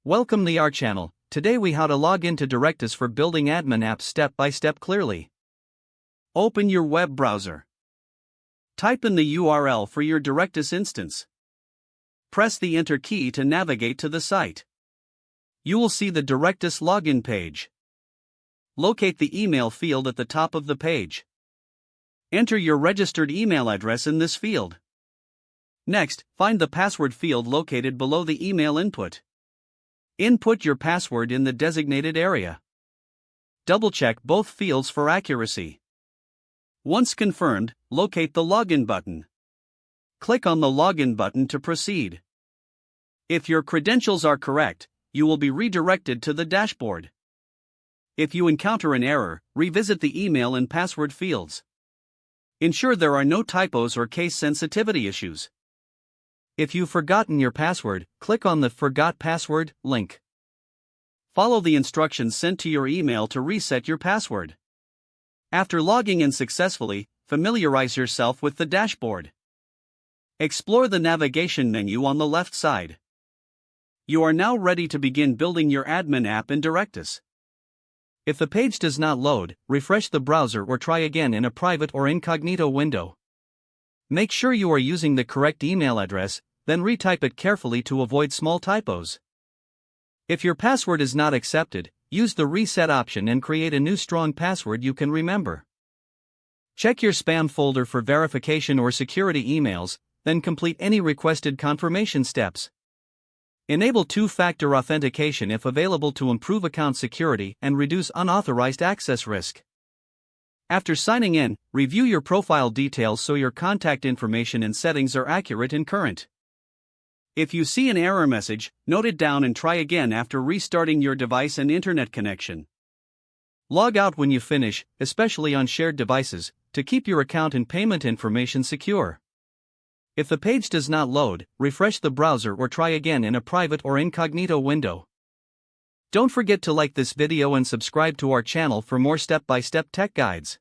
Welcome to our channel. Today we how to log into Directus for building admin apps step by step clearly. Open your web browser. Type in the URL for your Directus instance. Press the Enter key to navigate to the site. You will see the Directus login page. Locate the email field at the top of the page. Enter your registered email address in this field. Next, find the password field located below the email input. Input your password in the designated area. Double-check both fields for accuracy. Once confirmed, locate the Login button. Click on the Login button to proceed. If your credentials are correct, you will be redirected to the dashboard. If you encounter an error, revisit the email and password fields. Ensure there are no typos or case sensitivity issues. If you've forgotten your password, click on the Forgot Password link. Follow the instructions sent to your email to reset your password. After logging in successfully, familiarize yourself with the dashboard. Explore the navigation menu on the left side. You are now ready to begin building your admin app in Directus. If the page does not load, refresh the browser or try again in a private or incognito window. Make sure you are using the correct email address, then retype it carefully to avoid small typos. If your password is not accepted, use the reset option and create a new strong password you can remember. Check your spam folder for verification or security emails, then complete any requested confirmation steps. Enable two-factor authentication if available to improve account security and reduce unauthorized access risk. After signing in, review your profile details so your contact information and settings are accurate and current. If you see an error message, note it down and try again after restarting your device and internet connection. Log out when you finish, especially on shared devices, to keep your account and payment information secure. If the page does not load, refresh the browser or try again in a private or incognito window. Don't forget to like this video and subscribe to our channel for more step-by-step tech guides.